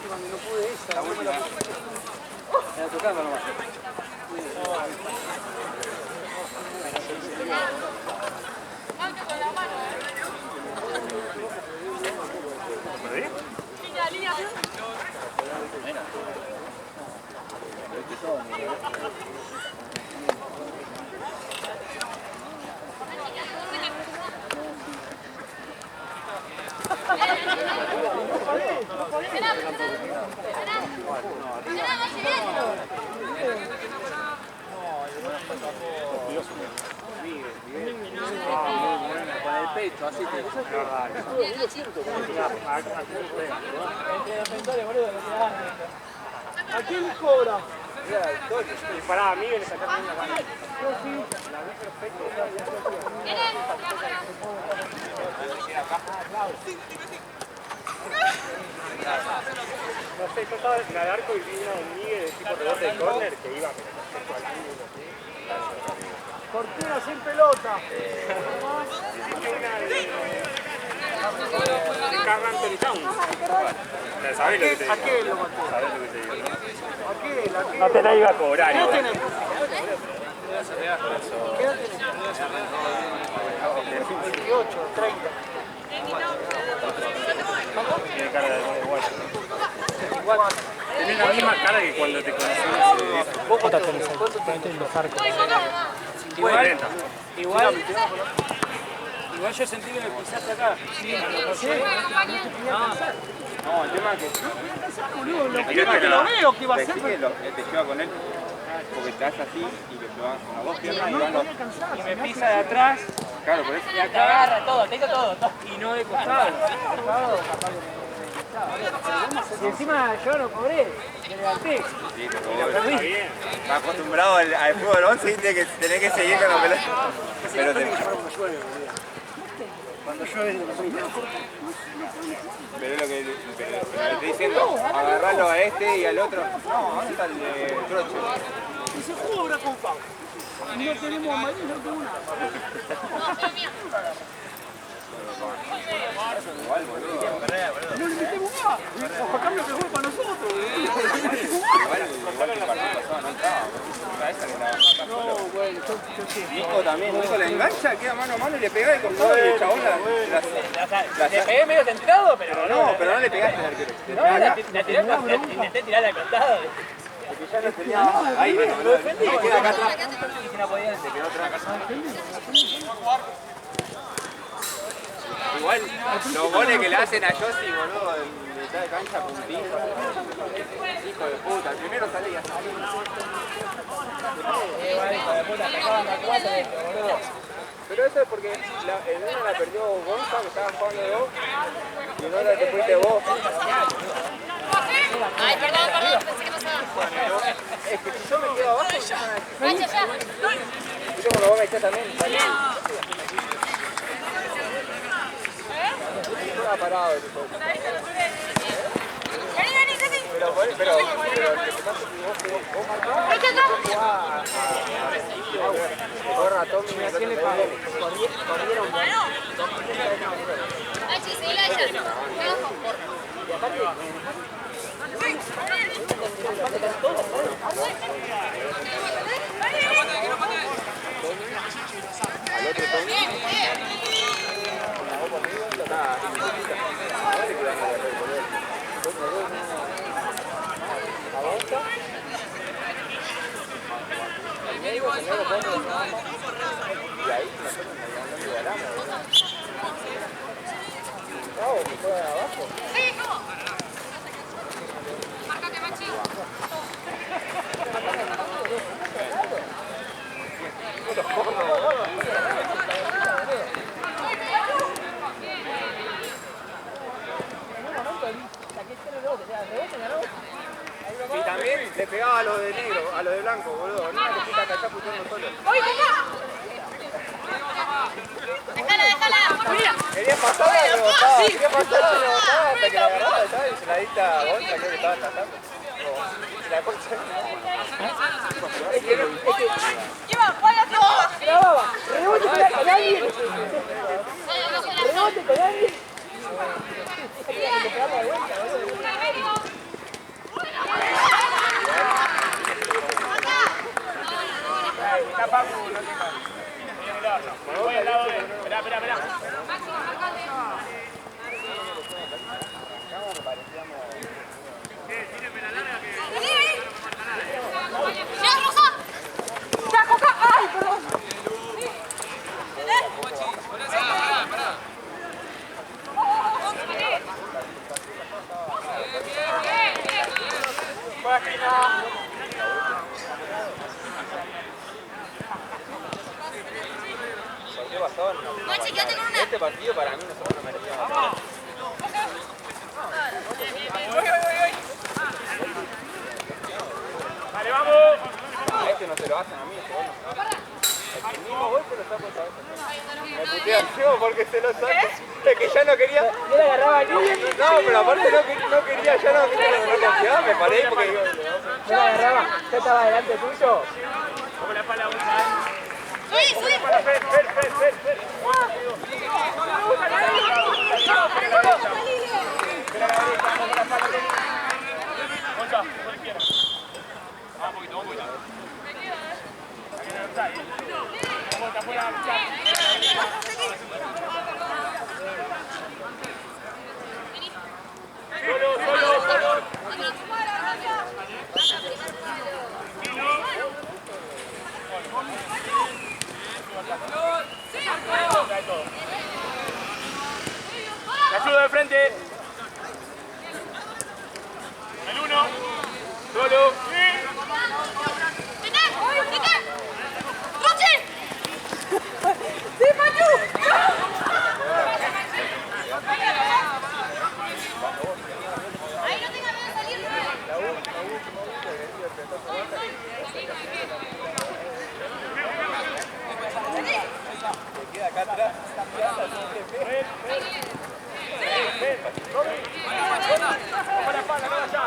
Cuando no pude esa, no me la puse. Era tocando nomás. Con el pecho, así que entre defensores, boludo, no te dan. ¿A quién les cobra? Y pará, a mí le sacaron una mano. Yo sí. La vi perfecto. No sé, yo estaba en el arco y vino un Miguel de tipo rebote de córner que iba perfecto al ángulo. Cortina sin pelota. Carl Anthony Towns. ¿Sabés lo que te digo? ¿A qué lo mató? ¿Sabés lo que te digo? ¿A qué? No te la iba a cobrar. ¿Qué tenés? ¿Qué edad tenés? 28, 30. Tiene cara de igual. Tiene la misma cara que cuando te conocí. ¿Vos cuánto tenés? ¿Cuánto tenés en los arcos? Igual yo sentí que me pisaste acá. Sí, no, el tema es que... Lo veo que iba a ser... Te lleva con él, porque te hace así y lo llevas con las dos piernas y van los... Y me pisa de atrás. Claro, por eso... Y acá agarra todo, tengo todo. Y no de costado. Y encima yo lo cobré, me levanté. Sí, y lo perdí. Está acostumbrado al fútbol 11 y que tenés que seguir con la pelota. Pero te... Cuando llueve pero lo que le estoy diciendo, agarrarlo a este y al otro. No, ¿dónde está el de Troche? Y se juega ahora con Pau. No tenemos amarillo, no tengo nada. Igual, boludo. No le metemos más. A cambio que juega para nosotros. Igual el partido pasado no entraba. No, bueno, yo sí. Nico también. Nico le engancha, queda mano a mano y le pega el costado y el chabón le pegué medio tentado, pero no. Pero no le pegaste al arquero. No, intenté tirarle al costado. Porque ya no tenía... Ahí, lo defendí. Se queda acá atrás. Y si no podía, se quedó atrás acá. Igual, los goles que le hacen a Yossi, boludo, de mitad de cancha, puntito. Hijo de puta, el primero sale y ya sale. Hijo de puta, atacaban a 4 boludo. Pero eso es porque en una la perdió Gonza, que estaba jugando de vos, y en otra te fuiste vos. Ay, perdón, pensé que pasaba. Es que si yo me quedo abajo, Vaya ya. y yo cuando vos me echás también, salí. Estaba parado el tipo. Pero el que pasa es que vos marcás, corra a Tommy, ¿a quién le pagó? Corrieron. Ay, sí, seguí la ella. Y aparte, al otro Tommy. Y ahí Bravo, que juega de abajo. Sí, ¿cómo? Márcate, Maxi. Y también le pegaba a los los de negro, a los de blanco, boludo. No me quita que está puteando solo. Déjala. Quería pasarla y rebotaba. Quería pasarla y rebotaba hasta que la agarraba y se la dicta a Gonza, creo que estaba tratando. La concha. Rebote con alguien. Rebote con alguien. Está Paco, no tenga. Voy al lado de... Esperá. ¡Ya, Rosa! ¡Ya, Coca! ¡Ay, perdón! ¿Qué pasó? Mochi, quédate con una. Este partido para mí nosotros no merecíamos. Vale, vamos. A este no se lo hacen a mí, este gol no se lo hacen. El mismo gol se lo saco otra vez. Me putea encima porque se lo saco. Es que ya no quería. Yo le agarraba el niño. No, pero aparte no quería, ya no confiaba, me paré porque digo. Yo le agarraba. Yo estaba delante tuyo. Como la pala ¡Subí! Fer. Gonza, por izquierda. Vamos un poquito. Vamos afuera. Solo. La ayuda de frente. El 1. Solo. ¡Sí, Machu! Ahí no tenga miedo de salir. Se queda acá atrás. Para pala, no allá.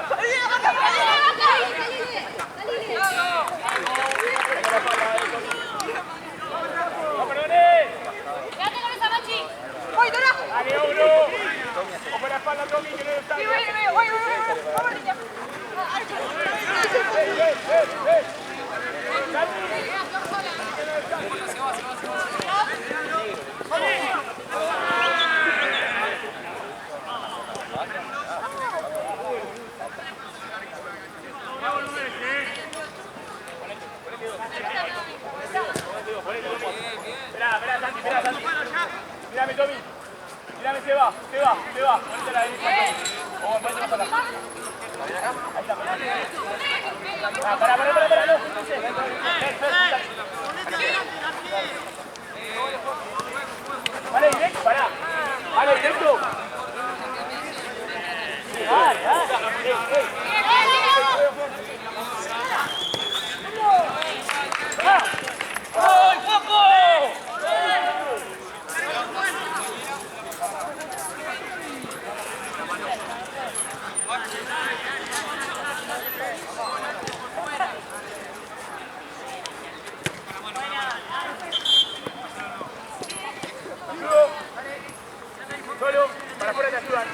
Quédate con esa, Mochi. ¡Voy, Dora! Dale, uno. Ojo la espalda, Tommy, que no está. ¡Sí, voy! ¡Vamos, niña! Esperá, Santi. Mírame, Tommy. Mírame, se va. Ponete la derecha, Tommy. O ponete más atrás. Ahí está. Pará, no. Vale, directo, pará. Vale, directo. Dale. ¡Ay, foco! Solo, para afuera te ayudan.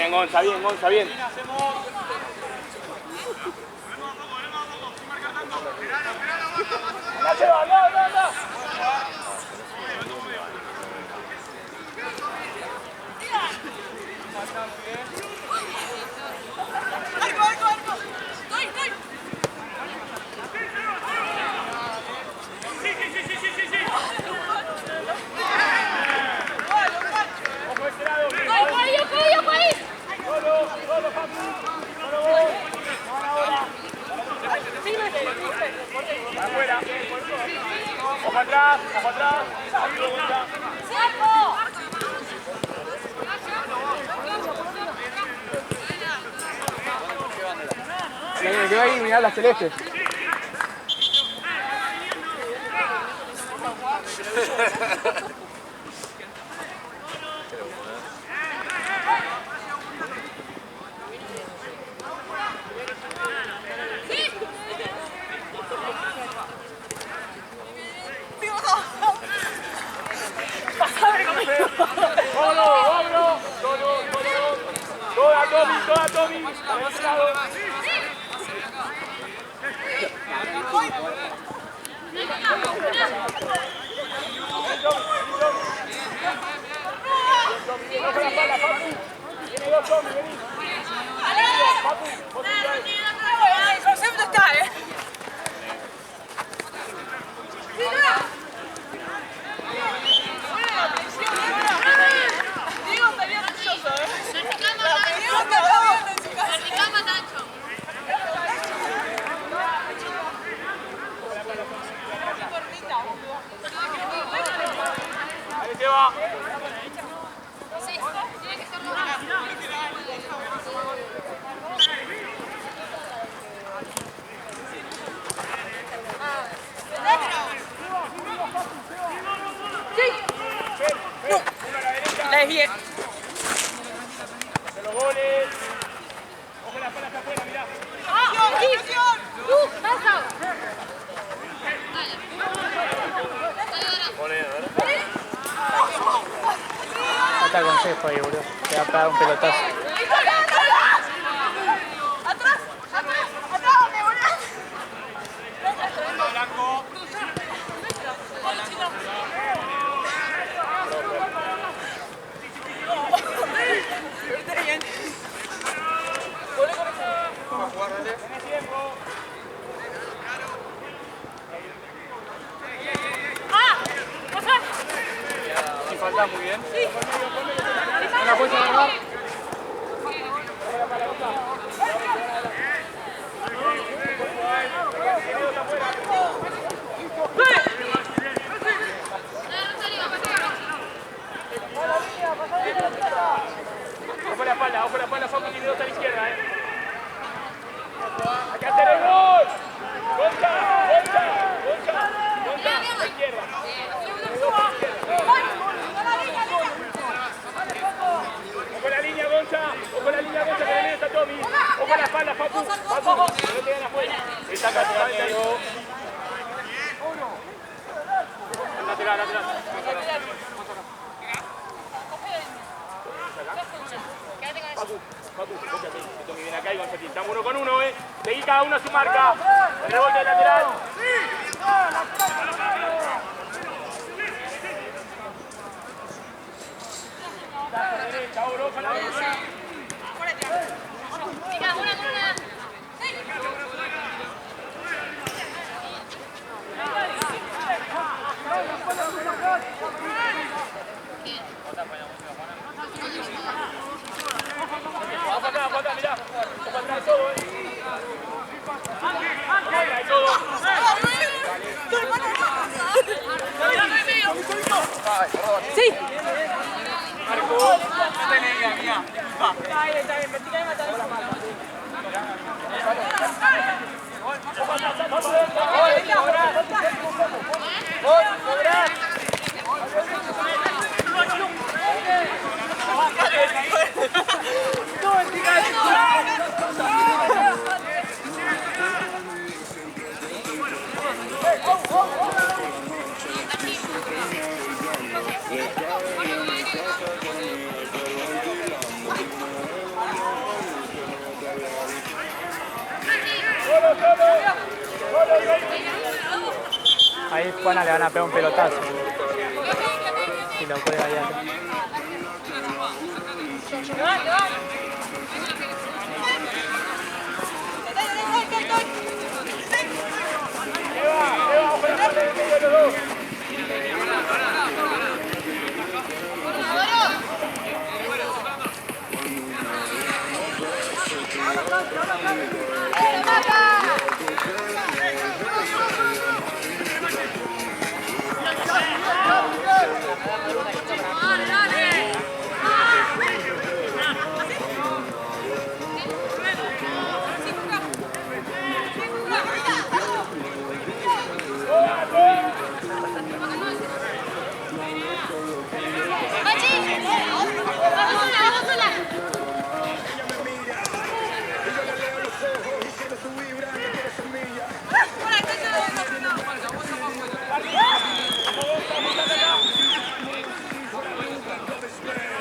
Bien, Gonza, bien. ¡No se va, no! Afuera. Ojo atrás. Me quedo ahí y mirá las celestes. Toda Tommy. Tiene dos Tommy, vení. Concepto está, Diego estaría orgulloso, Certificado Nacho. Ahí se va. Sí, tiene que ser logrado. La desvié. De los goles. Ojo las palas afuera, mirá. ¡Pasa! Está el consejo ahí, boludo. Te va a pegar un pelotazo. ¡Atrás! ¡Me volás! Blanco. Tenés tiempo. Si falta muy bien. ¿No la puedes agarrar? Ojo la espalda, Facu tiene dos a la izquierda, Acá tenemos. Gonza, a la izquierda. Ojo la línea, Gonza, que en el medio está Tommy. Ojo la espalda, Facu, que no te dan afuera. Está acá, lateral. Facu, fíjate, Tommy viene acá y Gonzati. Estamos 1 con 1, Seguí cada uno a su marca. El rebote de lateral. Derecha, ahora, ojo la derecha. Mira, una con una. Ojo acá, mirá. Ojo atrás todo, todo. Sí. Marco, tenés mía. Está bien, vertical y matar. Ahí Juana le van a pegar un pelotazo. Si lo juega allá.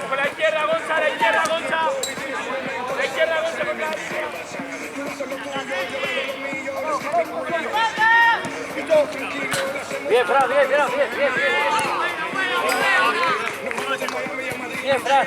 Con la izquierda, Gonza, la izquierda, Gonza. La izquierda, Gonza, con la Bien, Fran, bien, bien, bien, bien, bien. Bien, Fran.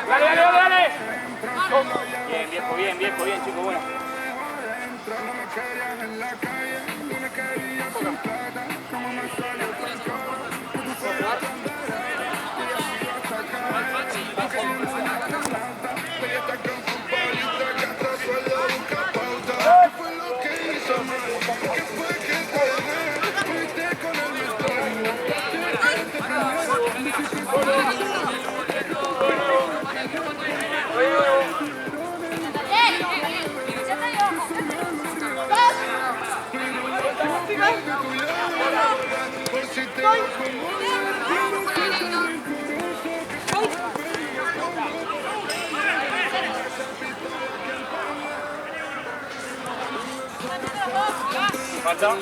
Dale, dale, dale, dale. Bien, viejo, bien, viejo, bien, chico, bueno. Falta.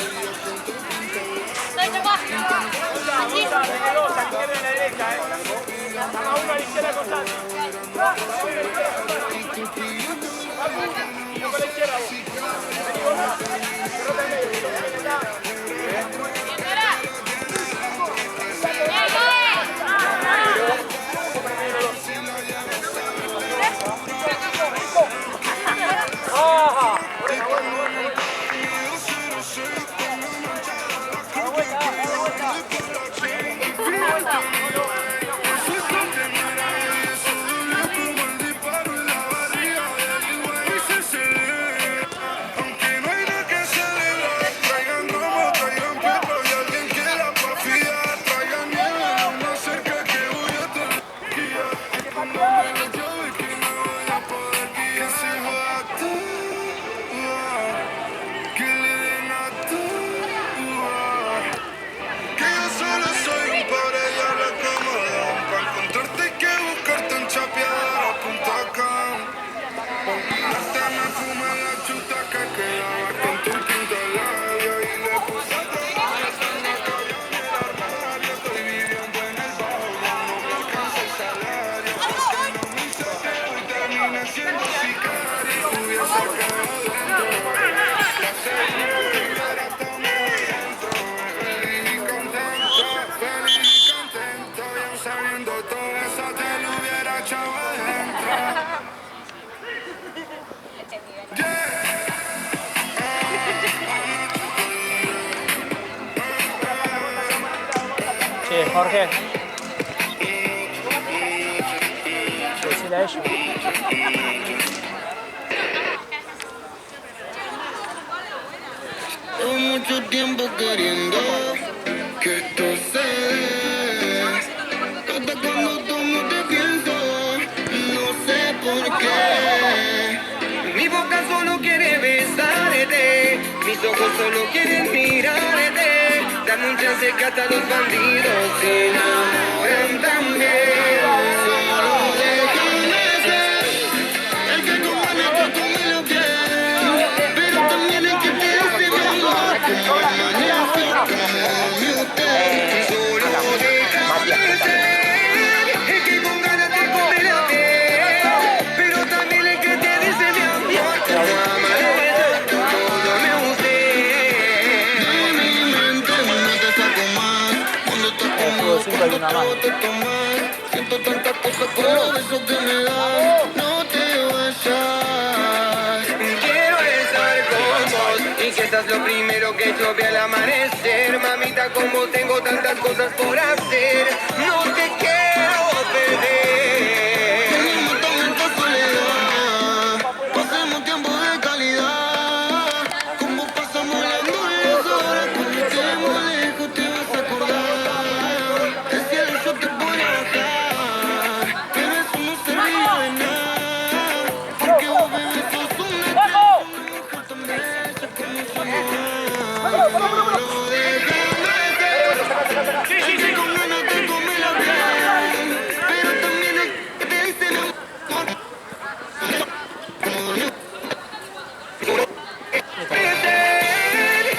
Jorge. Decirle a ellos. Llevo mucho tiempo queriendo que esto se dé. Hasta cuando tomo te pienso, no sé por qué. Mi boca solo quiere besarte, mis ojos solo quieren mirarte. Dame un chance que hasta los bandidos se enamoran también. Solo déjame ser el que con ganas te come la piel, pero también el que te hace mi amor como amanece, como mi hotel. Solo déjame ser el que con ganas te come la piel, pero también el que te dice mi amor como amanece, como duerme usted. De mi mente no te saco más, cuando estás conmigo cuando te tomas. Siento tantas cosas por los besos que me das, no te vayas. Quiero estar con vos y que seas lo primero que yo vea al amanecer. Mamita, como tengo tantas cosas por hacer, no te quiero perder. Tenemos tanta soledad, pasemos tiempo de calidad. Como pasamos las horas, cuando estemos lejos te vas a acordar. El cielo yo te voy a bajar, pero eso no servía de nada, porque vos, bebé, sos una mujer tan bella como su mamá. Solo déjame ser el que con ganas te come la piel, pero también el que te dice mi amor.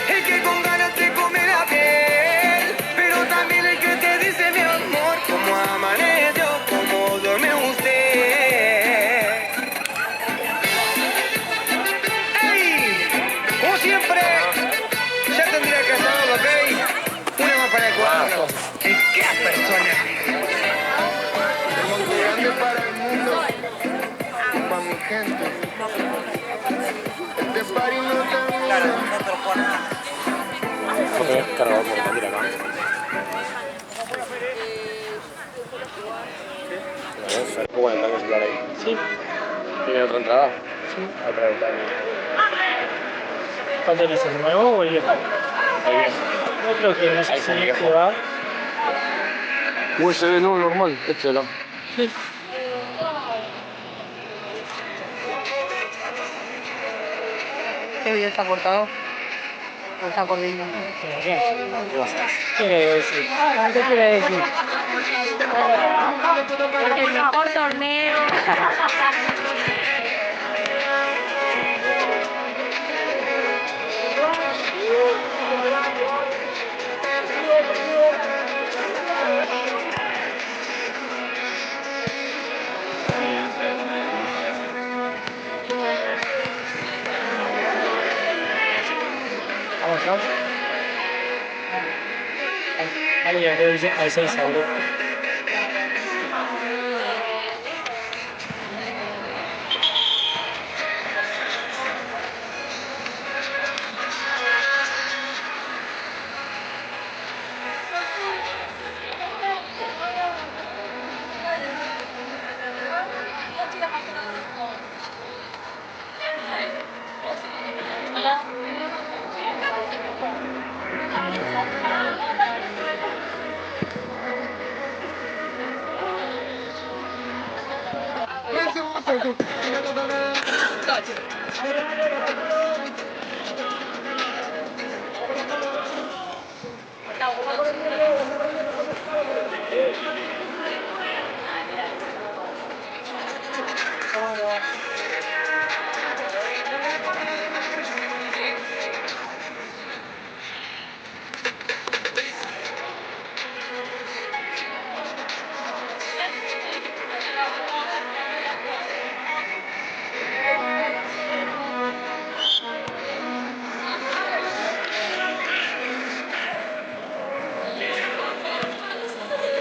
El que con ganas te come la piel, pero también el que te dice mi amor, como amaneció, como duerme usted. ¡Ey! Como siempre, ya tendría que hacerlo, ¿ok? Una más para el cuadro. ¡Qué persona! Monte Grande para el mundo, para mi gente. Este party no termina. Ok, cargado por salir acá. Bueno, tengo que soplar ahí. Sí. ¿Tiene otra entrada? Sí. Otra entrada. ¿Cuál tenés, el nuevo o el viejo? El viejo. No creo que no sé si este va. USB no, normal, este no. Sí. ¿Qué video está cortado? ¿O está corriendo? ¿Qué quiere decir? ¿Qué quiere decir? El mejor torneo. Vamos, ¿no? Ahí ya creo que hay 6 euros.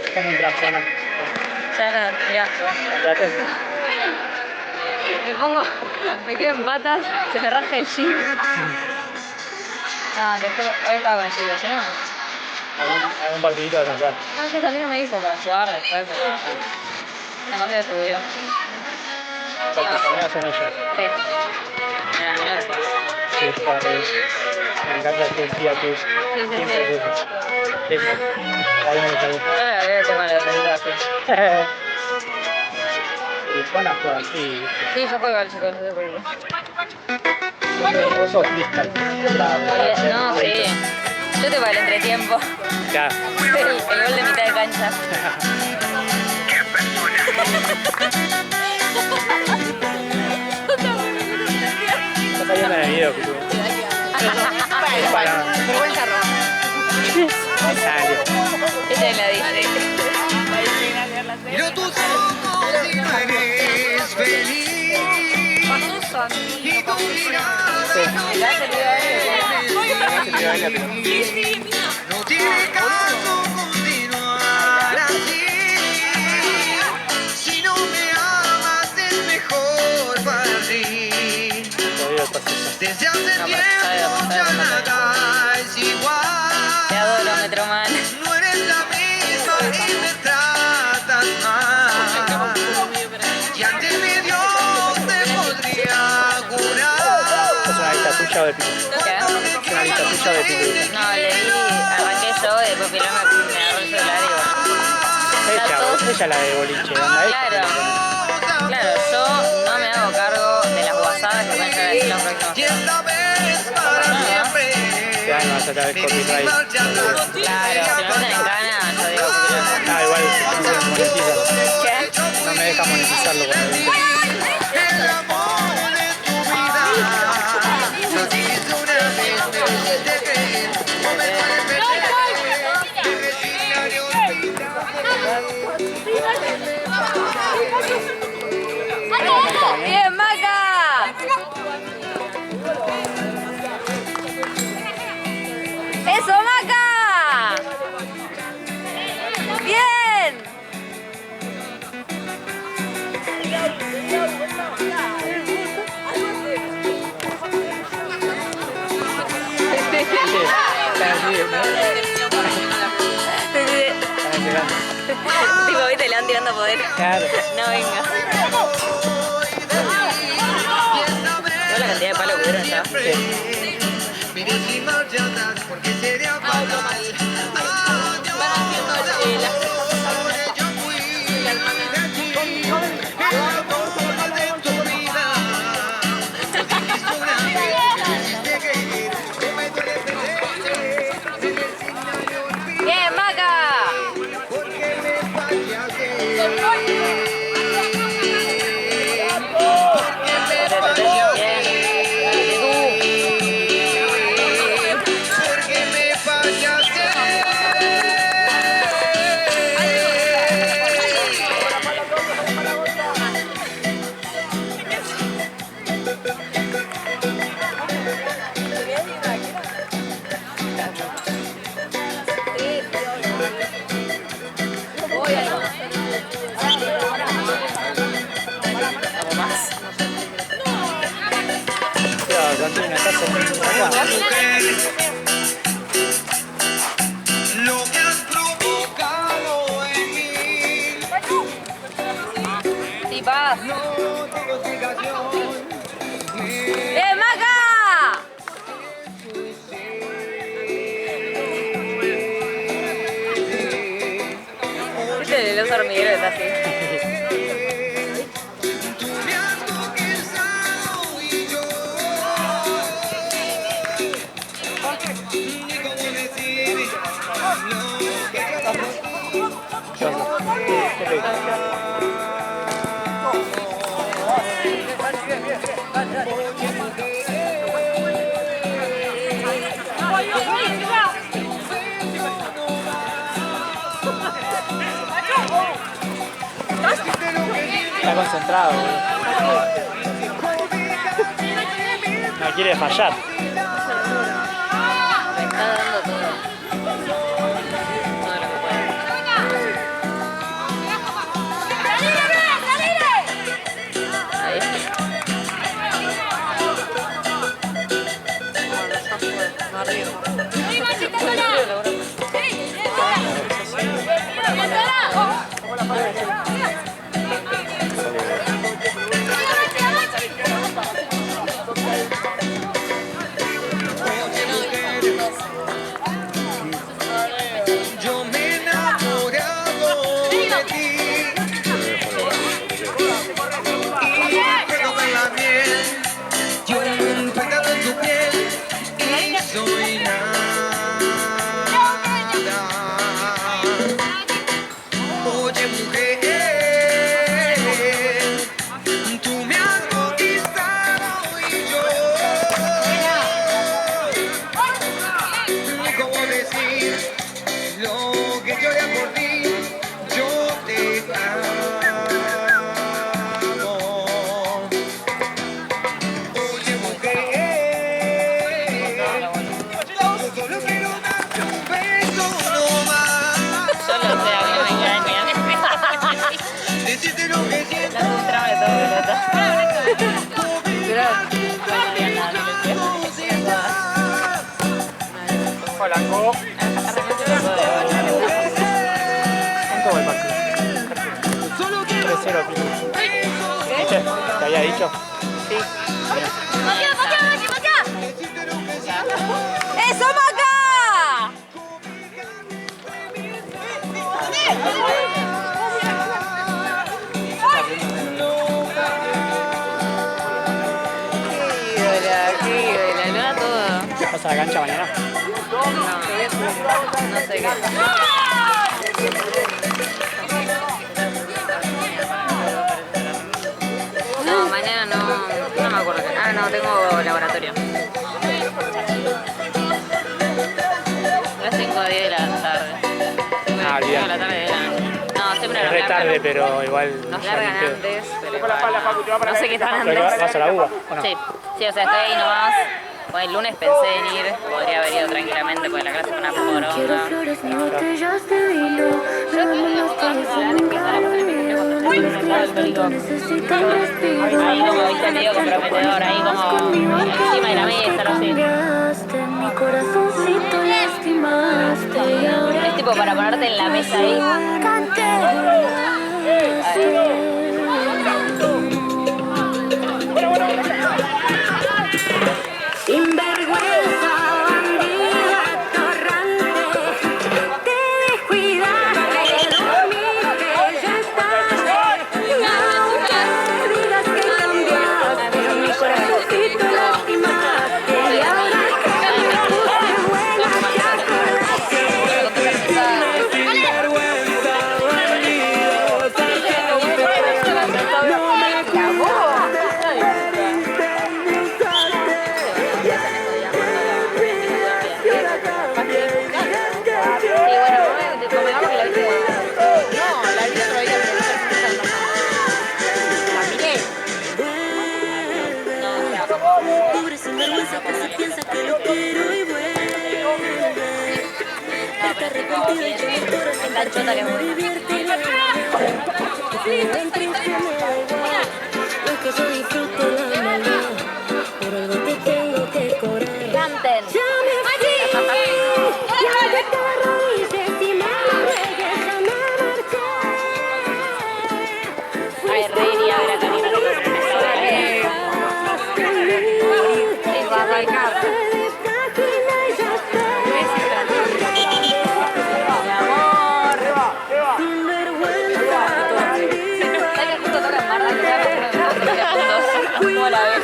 Están en tracción. Ya. Traten. Me quedo en patas, se me raja el jean. Ah, después, ahorita va a decir, ¿no? un partidito de central. Ah, que también me dijo para jugar después, pero... Me cambié de estudio. Porque también hacen ellos. Sí. Era menor. Sí, me encanta que el día que es siempre es eso. Eso. Ahí me gusta. Tengo la presentación. Y van a jugar así. Sí, yo juego al chico, no sé por qué. Vos sos lista. No, sí. Yo te para el entretiempo. Claro. El gol de mitad de cancha. Está saliendo en el video, Pitu. Vergüenza roja. En serio. Ella la dice. Miro tus ojos y no eres feliz. Y tu mirada no tiene caso continuar así. Si no me amas es mejor para ti. Desde hace tiempo ya nada es igual. Te adoro, Metroman. No eres la misma y me tratas mal. Y ante mi Dios te podría jurar. ¿Es una lista tuya o de Pitu? ¿Qué? ¿Es una lista tuya o de Pitu? No, leí, arranqué yo y después Pilar me agarró el celular y bueno. Ella la de boliche, ¿onda? Claro, yo no me hago cargo de las guasadas que pueden llegar a decir los próximos. Y esta vez para siempre. Este año vas a tener copyright. Claro, si me meten en cana, yo digo que Ah, igual no se monetiza. ¿qué? No me deja monetizarlo cuando digo. El amor de tu vida. Lo dijiste una vez, me hiciste creer. No me duele perder. Me resignaría ¡Bien, Maca! ¡Eso, Maca! ¡Bien! Tipo, viste, le van tirando poder. Claro. No, venga. ¿No la cantidad de palos que hubieron ya? Mire sin marcha atrás, porque sería fatal. Van haciendo chela. Yo fui de ti, el amor de tu vida. Lo dijiste una vez, me hiciste creer. No me duele perder, me resignaría olvidar. ¡Bien, Maca! Porque me fallaste. Porque me fallaste. Claro, Cantina, estás en Mujer, lo que has provocado en mí ¡Sí, paz! no tiene explicación. ¡Bien, Maca! Viste, el oso hormiguero está así. Tú me has conquistado y yo ni cómo decir lo que Está concentrado, boludo. No quiere fallar. Me está dando todo. Todo lo que puede. Ahí. No arriba. había dicho? Sí. ¡Eso, Maca! Qué ídola, ¿no? Todo. ¿Qué pasa a la cancha mañana? No sé qué. No, mañana no me acuerdo. Ah, no, tengo laboratorio. A las 5 de la tarde. Ah, 5 de bien. la tarde no, siempre Es nos re largan. tarde, pero igual... Nos ya ni largan pedo. antes, pero igual, no sé qué están ¿Pero antes. vas a la UBA o no? Sí, sí, o sea, estoy ahí nomás. Bueno, el lunes pensé en ir, podría haber ido tranquilamente porque la clase es una poronga. Flores ni botellas de vino. Necesitan respiro. Ahí como viste el tío comprometedor, ahí como encima de la mesa, no sé. Mi corazoncito lastimaste y ahora Es tipo para ponerte en la mesa ahí. Sinvergüenza, bandida, atorrante, te descuidaste, dormiste, ya es tarde, y aunque digas que cambiaste, mi corazoncito lastimaste, y ahora que me puse buena te acordaste. Pobre sinvergüenza que se piensa que lo quiero y vuelve. Está arrepentido y yo mi corazón me divierte y me es que yo disfruto la maldad, por algo te tengo que cobrar. Canten. Ya me fui, ya que te arrodilles y me lo ruegues, ya me marché. Ay, re iría a ver a Karina lo que ¿Cómo la ves?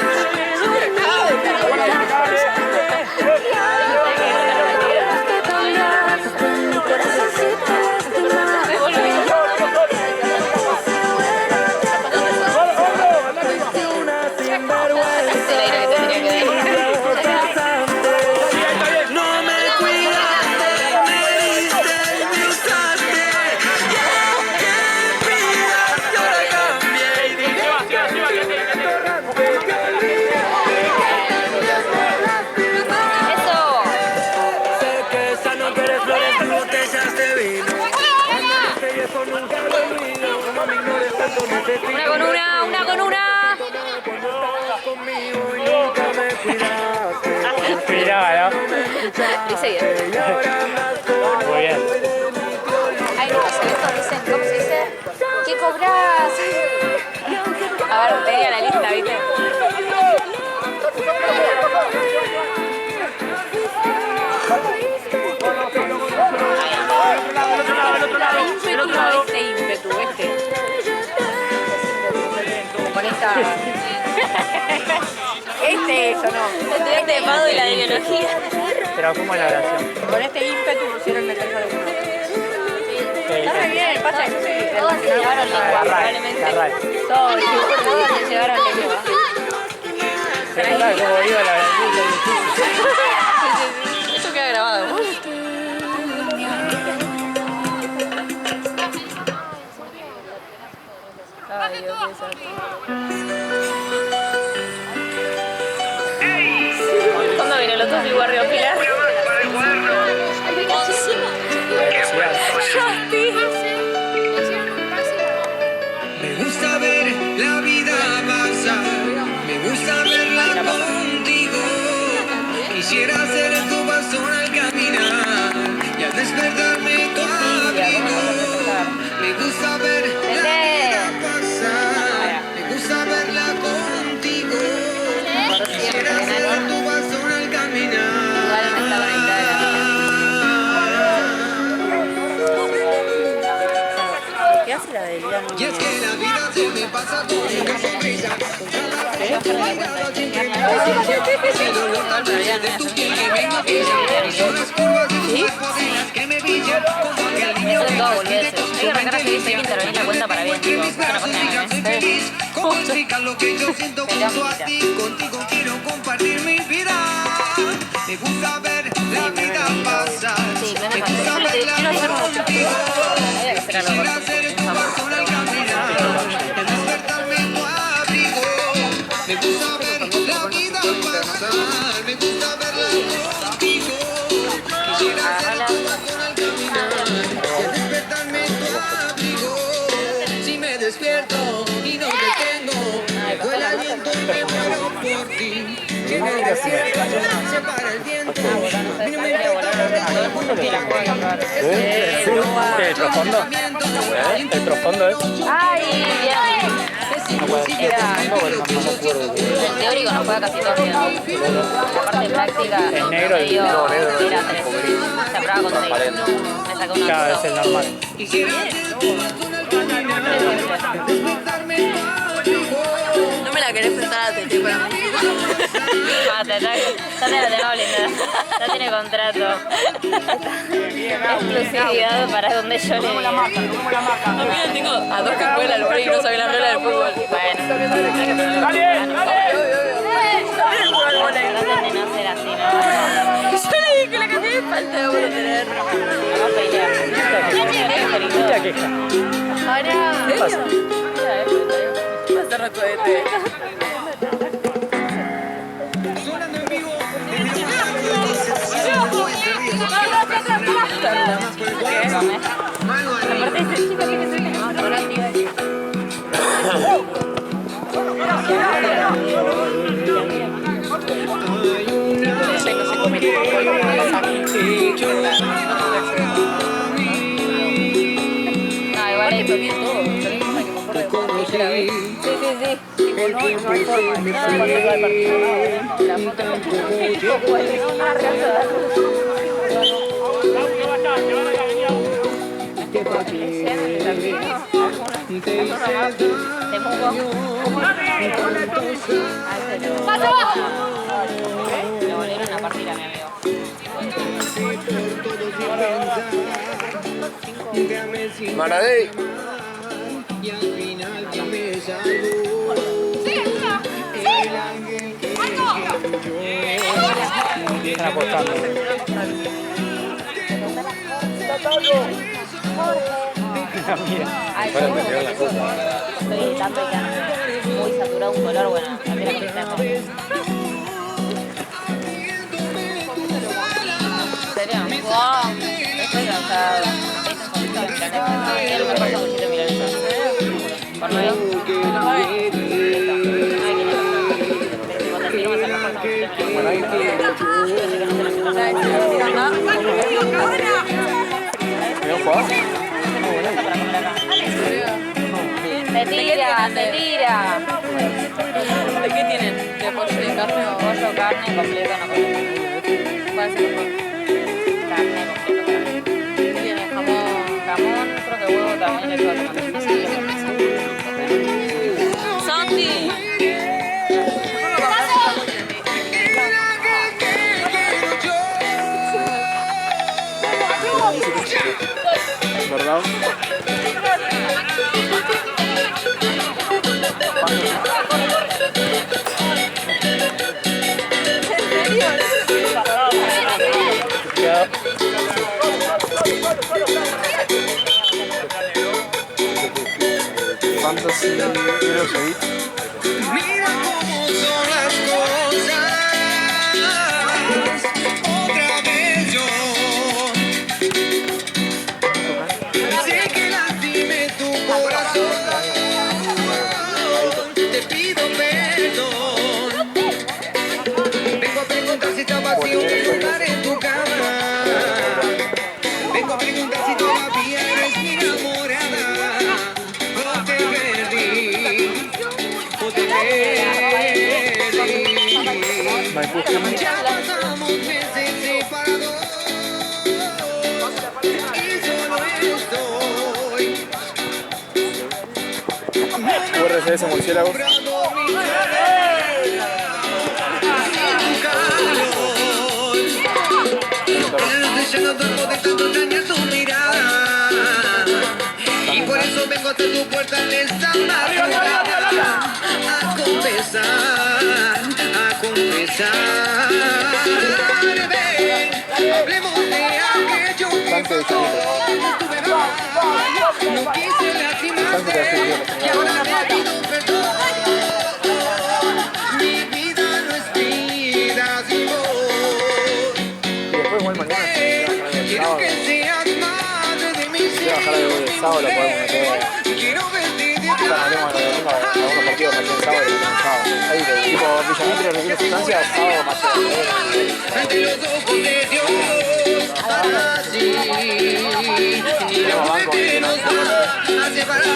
Una con una. Mirá, ¿no? Dice bien. Muy bien. Hay unos eventos que dicen, ¿cómo se dice? ¿Qué cobras? A ver, tenía la lista, ¿viste? El otro lado. Este ímpetu, este. Con esta... Este eso, ¿no? Estudiante de Pado y la de biología. Pero ¿cómo es la oración? Con este ímpetu pusieron la casa de uno. Está re bien, pasa que yo soy... Todos se llevaron lengua, probablemente. Todos se llevaron lengua. Se nota cómo iba la oración. Eso queda grabado. Ay, Dios mío. ¿Cuándo viene el otro Guardia Pilar? Me gusta ver la vida pasar, me gusta verla contigo. Quisiera ser tu bastón al caminar y al despertarme tu abrigo. Me gusta ver la vida pasar, me gusta verla contigo. Casi la del día Y es que la vida se me pasa con una sonrisa. Ese dolor tal vez de tu piel que me hipnotiza. Son las curvas de tu cuerpo de las que me brillan. Como aquel niño que todo más boludeces. pide Hay que arrancar a seguir, hay que intervenir la cuenta para bien, porque tipo, mis es una brazos página y ya de soy memes. feliz. ¿Cómo explicar lo que yo siento junto a ti? Contigo quiero compartir mi vida. Me gusta ver la vida pasar. Sí, Me memes gusta antes. verla Quiero hacer contigo. Había que hacer algo Quisiera con ser tu corazón al caminar, el despertarme en tu abrigo. Me gusta ver la vida pasar, me gusta verla contigo. Quisiera ser tu corazón al caminar, el despertarme en tu abrigo. Si me despierto y no te tengo, me duele el aliento y me muero por ti. Que en el desierto se para el viento, a mí no me importa Todo el mundo quiere jugar. ¿El profundo? ¿El profundo es? ¡Ay! Era... El teórico no juega casi todo el día. La parte práctica... El negro y el medio negro. era 3. Se aprobaba con 6. Me sacó una Cada vez el normal. No me la querés prestar a Tete para mí. Mate, ya te la tengo blindada. Ya tiene contrato. Exclusividad para donde yo le diga. También tengo a 2 que juegan al y no saben la regla del fútbol. Bueno. Traten de no ser así, ¿no? Yo le dije la cantidad de falta de voy a tener. Vamos a pelear. Mucha queja. Ahora... ¿Qué pasa? Hace rato de té. No, igual ahí bien todo. Lo mismo que me acuerdo de cuando dije la vez. Sí. Tipo, no hay forma. Nada cuando iba al partido. La foto de tipo, pues, una reacción. Le volvieron a partir a mi amigo. Maradei. Están apostando. Ay, estoy editando y ya muy saturado un color, bueno, también la contestemos. ¿En serio? ¡Wow! Estoy cansado. ¿Qué es lo que pasa con 7 milanesas? ¿Por 9? Ay, ¿qué no me sacas por 7 Se tira. ¿De qué tienen? ¿De pollo y de carne o pollo, carne, completo, no completo? ¿Cuál es el mejor? Carne, completo. Tiene jamón, creo que huevo también le puedo tomar. ¡Santi! ¿Verdad? Fantasy, quiero seguir. Mira cómo son las cosas. Otra vez yo sé que lastime tu corazón. Te pido perdón. Vengo a preguntar si está vacío un lugar en tu cama. Vengo a preguntar si todavía eres mi enamorada. O te perdí. O te perdí. Ya pasamos meses separados. Y solo estoy puede ser ese murciélago? Y por eso vengo hasta tu puerta en esta madrugada a confesar, ven, hablemos de aquello que pasó. No quise lastimarte y ahora te pido perdón. Mi vida no es vida sin vos. Y después igual mañana Quiero que seas madre de mis hijos. bajar el sábado, lo podemos meter. Quiero verte de Algunos partidos que hacen sábado y otros sábado. Ahí, tipo Villametro requiere sustancias, sábado más ante los ojos de Dios, así, y la muerte que nos va a separar.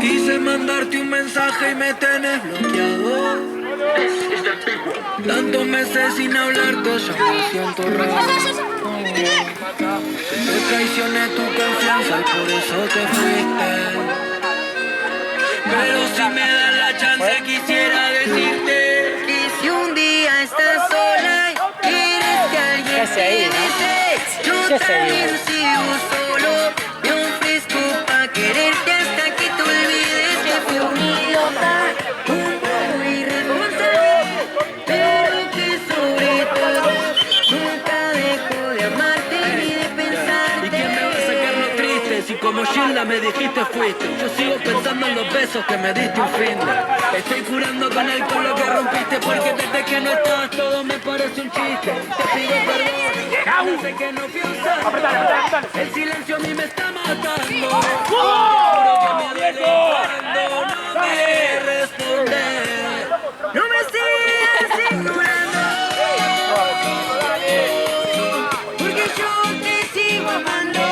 Quise mandarte un mensaje y me tenés bloqueado. Tantos meses sin hablarte, ya me siento raro. Te traicioné tu confianza y por eso te fuiste. Pero si me das la chance quisiera decirte que si un día estás sola y quieres que alguien te dice, yo también sigo solo. Me ofrezco pa' quererte hasta que te olvides que fui un idiota, un poco irresponsable, pero que sobre todo nunca dejo de amarte ni de pensarte. ¿Y quién me va a sacar lo triste? Si como Gilda me dijiste fuiste. Yo sigo pensando en los besos que me diste un fin de. Estoy curando con el lo que rompiste, porque desde que no estás todo me parece un chiste. Te pido perdón, sé que no fui un santo. El silencio a mí me está matando. Juro que me duele cuando no me respondes. No me sigas ignorando, porque yo te sigo amando.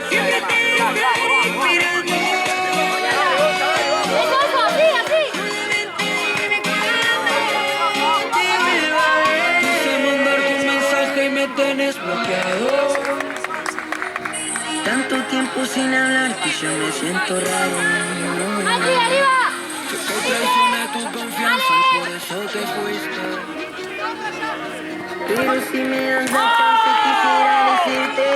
Siempre te estaré esperando. Quise mandarte un mensaje y me tenés bloqueado. Tanto tiempo sin hablarte y yo me siento raro. Te traicioné tu confianza y por eso te fuiste. Pero si me das la chance quisiera decirte